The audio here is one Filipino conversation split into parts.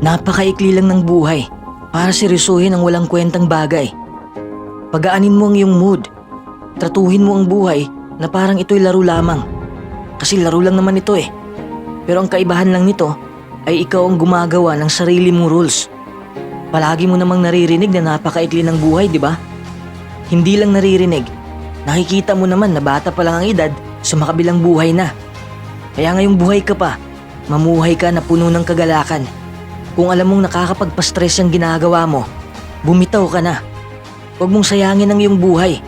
Napakaikli lang ng buhay para seryosohin ang walang kwentang bagay. Pagaanin mo ang iyong mood. Tratuhin mo ang buhay na parang ito'y laro lamang. Kasi laro lang naman ito eh. Pero ang kaibahan lang nito ay ikaw ang gumagawa ng sarili mong rules. Palagi mo namang naririnig na napakaikli ng buhay, di ba? Hindi lang naririnig. Nakikita mo naman na bata pa lang ang edad, sumakabilang buhay na. Kaya ngayong buhay ka pa, mamuhay ka na puno ng kagalakan. Kung alam mong nakakapagpa-stress ang ginagawa mo, bumitaw ka na. Huwag mong sayangin ang iyong buhay.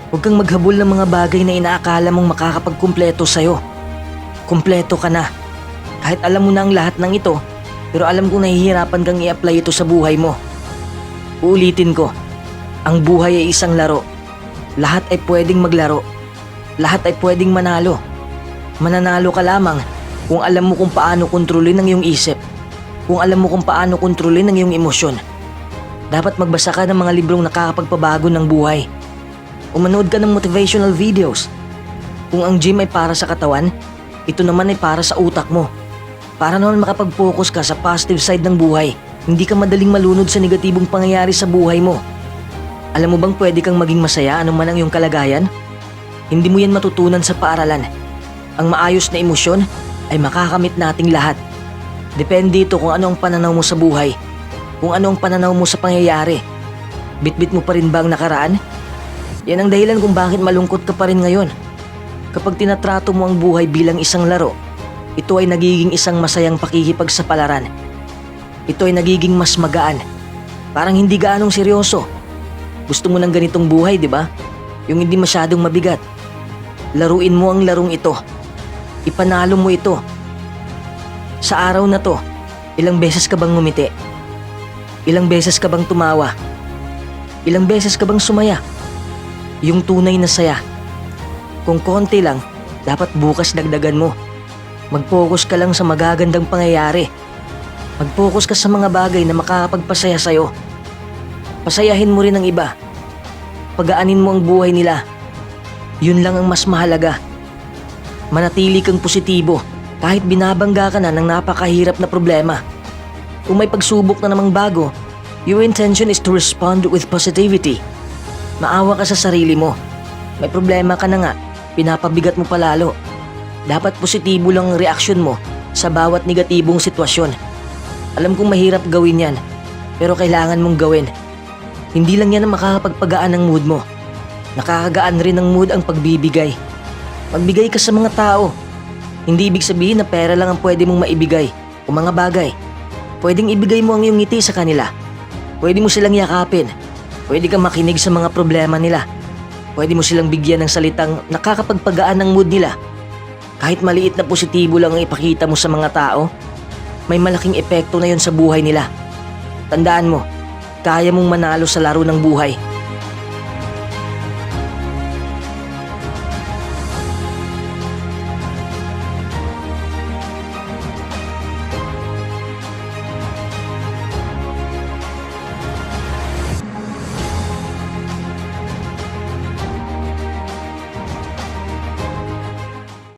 Huwag kang maghabol ng mga bagay na inaakala mong makakapagkumpleto sa'yo. Kumpleto ka na. Kahit alam mo na ang lahat ng ito, pero alam kong nahihirapan kang i-apply ito sa buhay mo. Uulitin ko, ang buhay ay isang laro. Lahat ay pwedeng maglaro. Lahat ay pwedeng manalo. Mananalo ka lamang kung alam mo kung paano kontrolin ang iyong isip. Kung alam mo kung paano kontrolin ang iyong emosyon. Dapat magbasa ka ng mga librong nakakapagpabago ng buhay. O manood ka ng motivational videos. Kung ang gym ay para sa katawan, ito naman ay para sa utak mo. Para naman makapag-focus ka sa positive side ng buhay. Hindi ka madaling malunod sa negatibong pangyayari sa buhay mo. Alam mo bang pwede kang maging masaya anuman ang iyong kalagayan? Hindi mo yan matutunan sa paaralan. Ang maayos na emosyon ay makakamit nating lahat. Depende ito kung ano ang pananaw mo sa buhay. Kung ano ang pananaw mo sa pangyayari. Bitbit mo pa rin ba ang nakaraan? Yan ang dahilan kung bakit malungkot ka pa rin ngayon. Kapag tinatrato mo ang buhay bilang isang laro, ito ay nagiging isang masayang pakikipagsapalaran. Ito ay nagiging mas magaan. Parang hindi gaanong seryoso. Gusto mo ng ganitong buhay, di ba? Yung hindi masyadong mabigat. Laruin mo ang larong ito. Ipanalo mo ito. Sa araw na to, ilang beses ka bang ngumiti? Ilang beses ka bang tumawa? Ilang beses ka bang sumaya? Yung tunay na saya. Kung konti lang, dapat bukas dagdagan mo. Mag-focus ka lang sa magagandang pangyayari. Mag-focus ka sa mga bagay na makakapagpasaya sa'yo. Pasayahin mo rin ang iba. Pagaanin mo ang buhay nila. Yun lang ang mas mahalaga. Manatili kang positibo kahit binabangga ka na ng napakahirap na problema. Kung may pagsubok na namang bago, your intention is to respond with positivity. Maawa ka sa sarili mo. May problema ka na nga, pinapabigat mo palalo. Dapat positibo lang ang reaksyon mo sa bawat negatibong sitwasyon. Alam kong mahirap gawin yan, pero kailangan mong gawin. Hindi lang yan ang makakapagpagaan ng mood mo. Nakakagaan rin ng mood ang pagbibigay. Magbigay ka sa mga tao. Hindi ibig sabihin na pera lang ang pwede mong maibigay o mga bagay. Pwedeng ibigay mo ang iyong ngiti sa kanila. Pwede mo silang yakapin. Pwede kang makinig sa mga problema nila. Pwede mo silang bigyan ng salitang nakakapagpagaan ng mood nila. Kahit maliit na positibo lang ang ipakita mo sa mga tao, may malaking epekto na yon sa buhay nila. Tandaan mo, kaya mong manalo sa laro ng buhay.